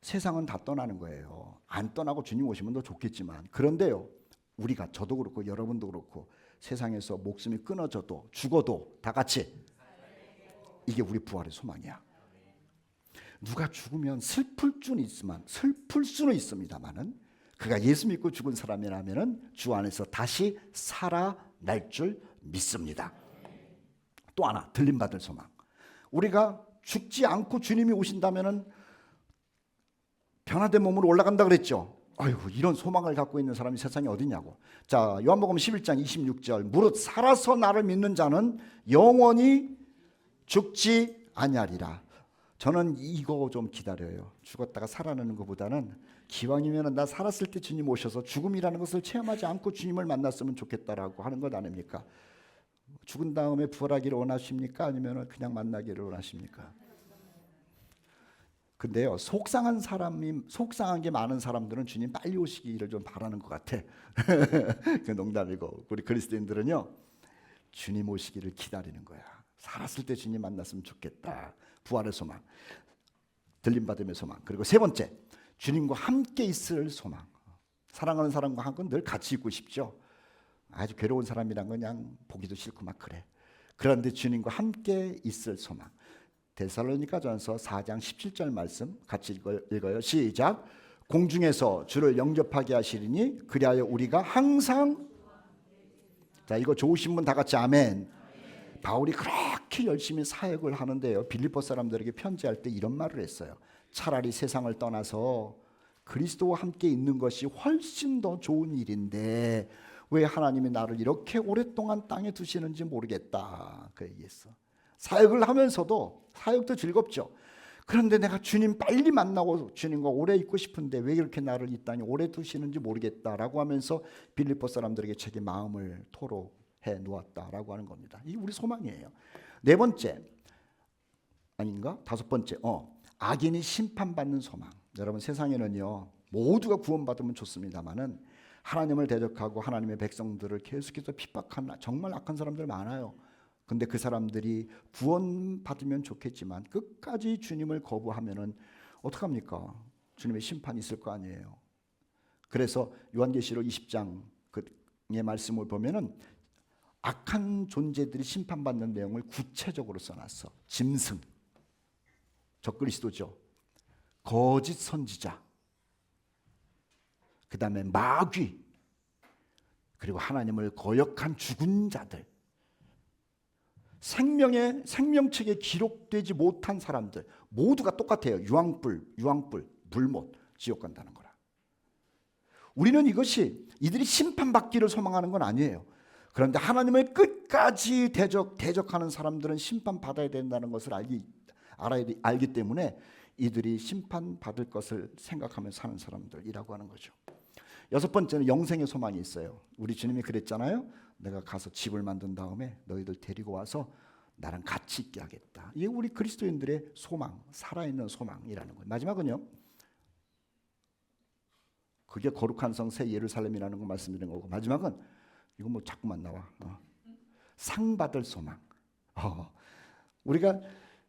세상은 다 떠나는 거예요. 안 떠나고 주님 오시면 더 좋겠지만, 그런데요 우리가, 저도 그렇고 여러분도 그렇고, 세상에서 목숨이 끊어져도 죽어도 다 같이, 이게 우리 부활의 소망이야. 누가 죽으면 슬플 수는 있습니다만은 그가 예수 믿고 죽은 사람이라면은 주 안에서 다시 살아날 줄 믿습니다. 또 하나, 들림받을 소망. 우리가 죽지 않고 주님이 오신다면은 변화된 몸으로 올라간다 그랬죠. 아이고, 이런 소망을 갖고 있는 사람이 세상에 어디냐고. 자, 요한복음 11장 26절. 무릇 살아서 나를 믿는 자는 영원히 죽지 아니하리라. 저는 이거 좀 기다려요. 죽었다가 살아나는 것보다는 기왕이면 나 살았을 때 주님 오셔서 죽음이라는 것을 체험하지 않고 주님을 만났으면 좋겠다라고 하는 것 아닙니까? 죽은 다음에 부활하기를 원하십니까? 아니면 그냥 만나기를 원하십니까? 근데요, 속상한 게 많은 사람들은 주님 빨리 오시기를 좀 바라는 것 같아. 그 농담이고, 우리 그리스도인들은요 주님 오시기를 기다리는 거야. 살았을 때 주님 만났으면 좋겠다. 부활의 소망, 들림받음의 소망. 그리고 세 번째, 주님과 함께 있을 소망. 사랑하는 사람과 함께 늘 같이 있고 싶죠. 아주 괴로운 사람이란 건 그냥 보기도 싫고 막 그래. 그런데 주님과 함께 있을 소망. 데살로니가전서 4장 17절 말씀 같이 읽어요. 시작. 공중에서 주를 영접하게 하시리니 그리하여 우리가 항상 자, 이거 좋으신 분 다 같이 아멘. 바울이 그렇게 열심히 사역을 하는데요, 빌립보 사람들에게 편지할 때 이런 말을 했어요. 차라리 세상을 떠나서 그리스도와 함께 있는 것이 훨씬 더 좋은 일인데 왜 하나님이 나를 이렇게 오랫동안 땅에 두시는지 모르겠다, 그 얘기했어. 사역을 하면서도, 사역도 즐겁죠. 그런데 내가 주님 빨리 만나고 주님과 오래 있고 싶은데 왜 이렇게 나를 이 땅에 오래 두시는지 모르겠다라고 하면서 빌립보 사람들에게 자기 마음을 토로해 놓았다라고 하는 겁니다. 이게 우리 소망이에요. 네 번째, 아닌가? 다섯 번째, 악인이 심판받는 소망. 여러분, 세상에는요, 모두가 구원받으면 좋습니다만은 하나님을 대적하고 하나님의 백성들을 계속해서 핍박하는 정말 악한 사람들 많아요. 근데 그 사람들이 구원받으면 좋겠지만 끝까지 주님을 거부하면은 어떡합니까? 주님의 심판이 있을 거 아니에요. 그래서 요한계시록 20장의 말씀을 보면은 악한 존재들이 심판받는 내용을 구체적으로 써놨어. 짐승, 적그리스도죠. 거짓 선지자, 그 다음에 마귀, 그리고 하나님을 거역한 죽은 자들, 생명책에 기록되지 못한 사람들 모두가 똑같아요. 유황불, 불못, 지옥 간다는 거라. 우리는 이것이 이들이 심판받기를 소망하는 건 아니에요. 그런데 하나님을 끝까지 대적하는 사람들은 심판받아야 된다는 것을 알기 때문에 이들이 심판받을 것을 생각하며 사는 사람들이라고 하는 거죠. 여섯 번째는 영생의 소망이 있어요. 우리 주님이 그랬잖아요. 내가 가서 집을 만든 다음에 너희들 데리고 와서 나랑 같이 있게 하겠다. 이게 우리 그리스도인들의 소망, 살아있는 소망이라는 거예요. 마지막은요, 그게 거룩한 성 새 예루살렘이라는 거 말씀드린 거고, 마지막은 이거 뭐 자꾸만 나와, 상 받을 소망. 우리가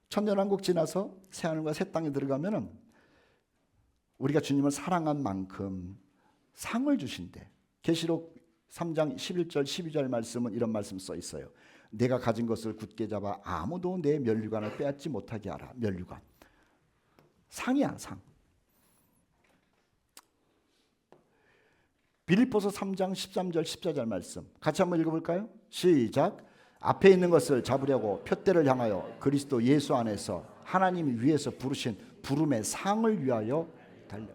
천년왕국 지나서 새하늘과 새 땅에 들어가면은 우리가 주님을 사랑한 만큼 상을 주신대. 계시록 3장 11절 12절 말씀은 이런 말씀 써 있어요. 내가 가진 것을 굳게 잡아 아무도 내 면류관을 빼앗지 못하게 하라. 면류관, 상이야, 상. 빌립보서 3장 13절 14절 말씀 같이 한번 읽어볼까요? 시작. 앞에 있는 것을 잡으려고 표대를 향하여 그리스도 예수 안에서 하나님이 위에서 부르신 부름의 상을 위하여 달려.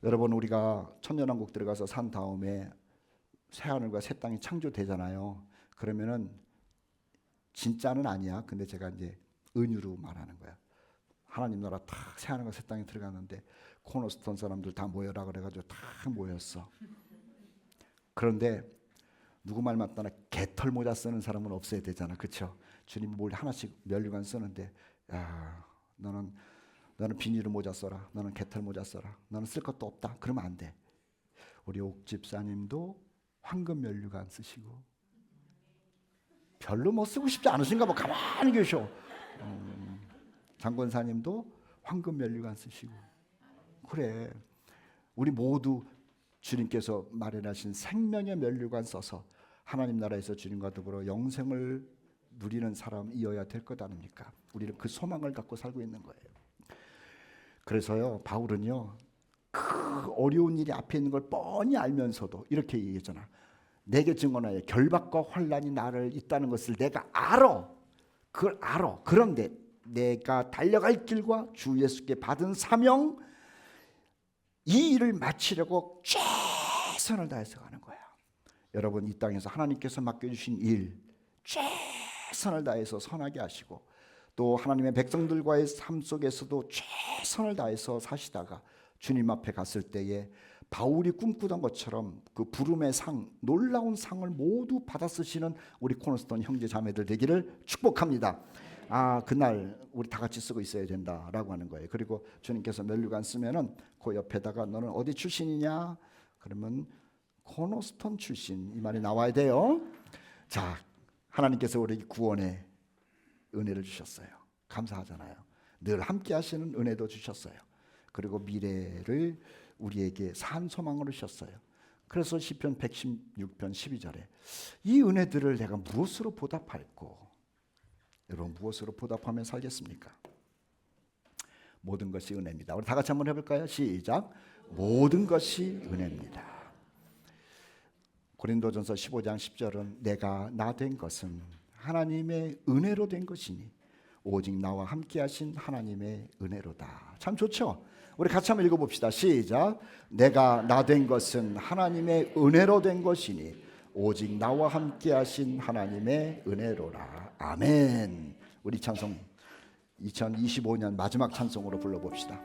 여러분, 우리가 천년왕국 들어가서 산 다음에 새하늘과 새 땅이 창조되잖아요. 그러면은 진짜는 아니야. 근데 제가 이제 은유로 말하는 거야. 하나님 나라 탁 새하늘과 새 땅에 들어갔는데 코너스톤 사람들 다 모여라 그래가지고 다 모였어. 그런데 누구 말 맞다나 개털 모자 쓰는 사람은 없어야 되잖아, 그렇죠? 주님 뭘 하나씩 면류관 쓰는데, 야, 너는 비닐 모자 써라, 너는 개털 모자 써라, 너는 쓸 것도 없다. 그러면 안 돼. 우리 옥 집사님도 황금 면류관 쓰시고, 별로 뭐 쓰고 싶지 않으신가 봐. 가만히 계셔. 장권사님도 황금 면류관 쓰시고. 그래, 우리 모두 주님께서 마련하신 생명의 면류관 써서 하나님 나라에서 주님과 더불어 영생을 누리는 사람이어야 될 것 아닙니까? 우리는 그 소망을 갖고 살고 있는 거예요. 그래서요, 바울은요, 그 어려운 일이 앞에 있는 걸 뻔히 알면서도 이렇게 얘기했잖아. 내게 증언하여 결박과 환난이 나를 있다는 것을 내가 알아. 그걸 알아. 그런데 내가 달려갈 길과 주 예수께 받은 사명, 이 일을 마치려고 최선을 다해서 가는 거야. 여러분, 이 땅에서 하나님께서 맡겨주신 일 최선을 다해서 선하게 하시고, 또 하나님의 백성들과의 삶 속에서도 최선을 다해서 사시다가 주님 앞에 갔을 때에 바울이 꿈꾸던 것처럼 그 부름의 상, 놀라운 상을 모두 받아 쓰시는 우리 코너스톤 형제 자매들 되기를 축복합니다. 그날 우리 다 같이 쓰고 있어야 된다라고 하는 거예요. 그리고 주님께서 면류관 쓰면은 그 옆에다가 너는 어디 출신이냐? 그러면 코너스톤 출신, 이 말이 나와야 돼요. 자, 하나님께서 우리에게 구원의 은혜를 주셨어요. 감사하잖아요. 늘 함께 하시는 은혜도 주셨어요. 그리고 미래를 우리에게 산 소망으로 주셨어요. 그래서 시편 116편 12절에 이 은혜들을 내가 무엇으로 보답할꼬? 여러분, 무엇으로 보답하며 살겠습니까? 모든 것이 은혜입니다. 우리 다 같이 한번 해볼까요? 시작. 모든 것이 은혜입니다. 고린도전서 15장 10절은 내가 나 된 것은 하나님의 은혜로 된 것이니 오직 나와 함께 하신 하나님의 은혜로다. 참 좋죠? 우리 같이 한번 읽어봅시다. 시작. 내가 나 된 것은 하나님의 은혜로 된 것이니 오직 나와 함께 하신 하나님의 은혜로라. 아멘. 우리 찬송 2025년 마지막 찬송으로 불러봅시다.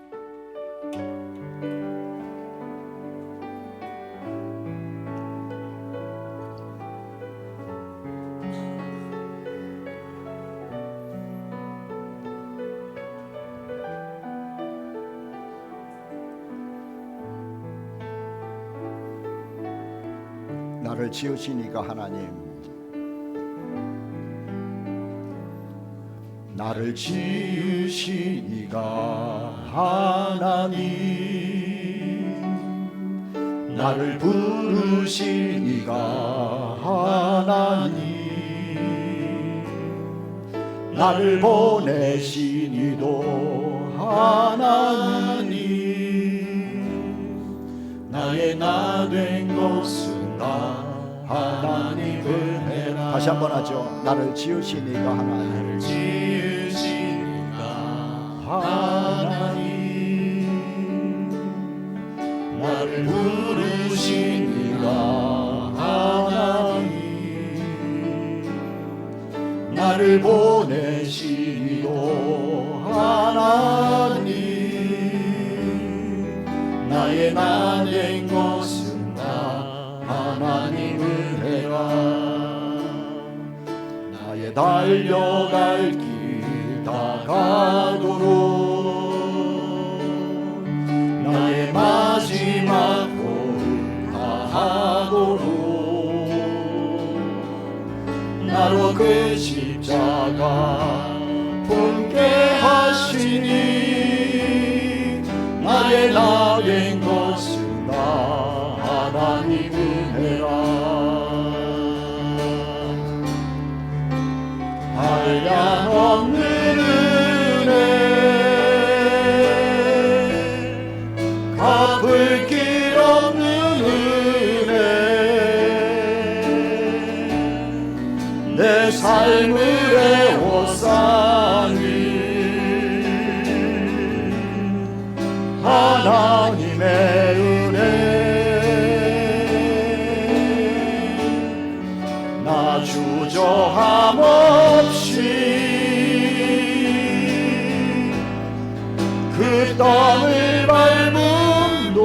나를 지으신 이가 하나님, 나를 지으신 이가 하나님, 나를 부르신 이가 하나님, 나를 보내신 이도 하나님, 나의 나 된 것은 나 하나님 은혜라. 다시 한번 하죠. 나를 지으신 이가 하나님, 나를 지으신 이가 하나님, 나를 부르신 이가 하나님, 나를 보내신 이도 하나님, 나의 나 된 것은 나 하나님 은혜라. 나의 달려갈 길 다가도록 나의 마지막 걸음 다하도록 나로 그 십자가 품게 하시니 나의 나 된 것은 나 하나님 은혜라. 한량없는 은혜, 갚을 길 없는 은혜, 내 삶을 애워싸니 하나님의 은혜. 나 주저함 없이 그 땅을 밟음도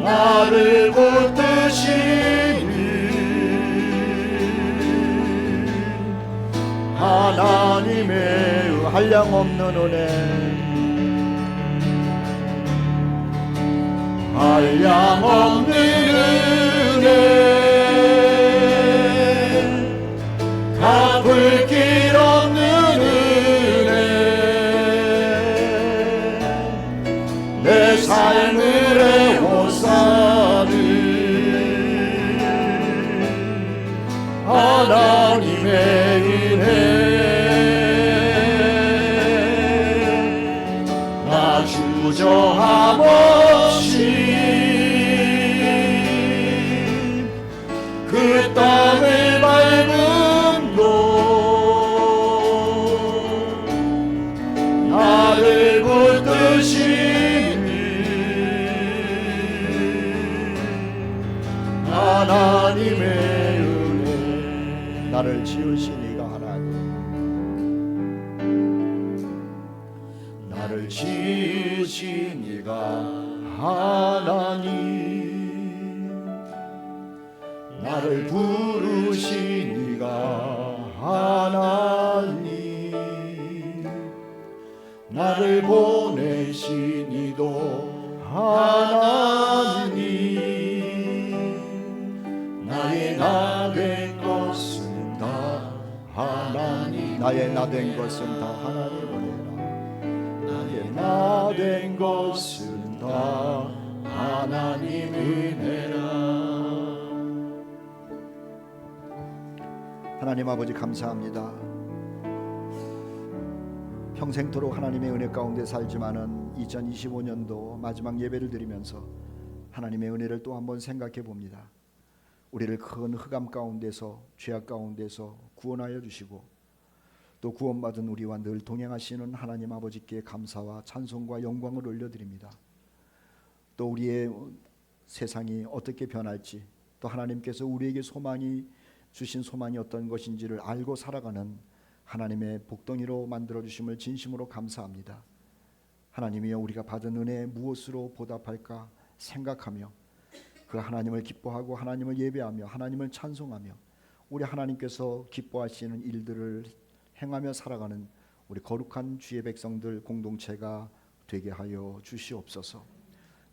나를 붙드시니 하나님의 한량없는 은혜, 한량없는 은혜, 갚을 길 없는 은혜, 내 삶을 애워싸는 하나님의 은혜. 나 주저함 없이 그 땅을 밟음도 나를 붙드시니 하나님의 은혜. 나를 지으신 이가 하나님, 나를 지으신 이가 하나님, 나를 부르신 이가 하나님, 나를 보내신 이도 하나님, 나의 나 된 것은 다 하나님, 나의 나 된 것은 다 하나님 은혜라. 나의 나 된 것은 다 하나님 은혜라. 하나님 아버지 감사합니다. 평생토록 하나님의 은혜 가운데 살지만은 2025년도 마지막 예배를 드리면서 하나님의 은혜를 또 한번 생각해 봅니다. 우리를 큰 흑암 가운데서, 죄악 가운데서 구원하여 주시고 또 구원받은 우리와 늘 동행하시는 하나님 아버지께 감사와 찬송과 영광을 올려드립니다. 또 우리의 세상이 어떻게 변할지, 또 하나님께서 우리에게 주신 소망이 어떤 것인지를 알고 살아가는 하나님의 복덩이로 만들어 주심을 진심으로 감사합니다. 하나님이여, 우리가 받은 은혜에 무엇으로 보답할까 생각하며 그 하나님을 기뻐하고 하나님을 예배하며 하나님을 찬송하며 우리 하나님께서 기뻐하시는 일들을 행하며 살아가는 우리 거룩한 주의 백성들 공동체가 되게 하여 주시옵소서.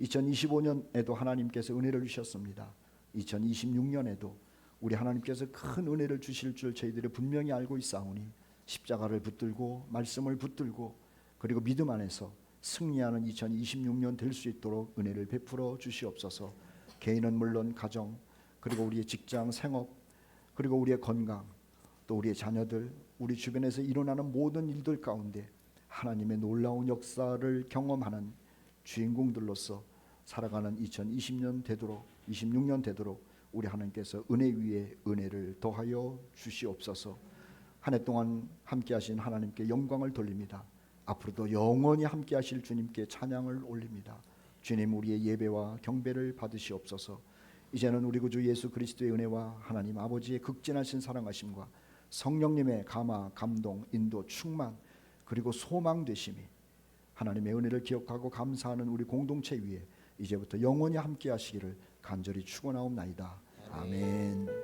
2025년에도 하나님께서 은혜를 주셨습니다. 2026년에도 우리 하나님께서 큰 은혜를 주실 줄 저희들이 분명히 알고 있사오니 십자가를 붙들고 말씀을 붙들고 그리고 믿음 안에서 승리하는 2026년 될 수 있도록 은혜를 베풀어 주시옵소서. 개인은 물론 가정, 그리고 우리의 직장, 생업, 그리고 우리의 건강, 또 우리의 자녀들, 우리 주변에서 일어나는 모든 일들 가운데 하나님의 놀라운 역사를 경험하는 주인공들로서 살아가는 2020년 되도록, 26년 되도록 우리 하나님께서 은혜 위에 은혜를 더하여 주시옵소서. 한 해 동안 함께 하신 하나님께 영광을 돌립니다. 앞으로도 영원히 함께 하실 주님께 찬양을 올립니다. 주님, 우리의 예배와 경배를 받으시옵소서. 이제는 우리 구주 예수 그리스도의 은혜와 하나님 아버지의 극진하신 사랑하심과 성령님의 감화, 감동, 인도, 충만, 그리고 소망 되심이 하나님의 은혜를 기억하고 감사하는 우리 공동체 위에 이제부터 영원히 함께 하시기를 간절히 축원하옵나이다. 아멘.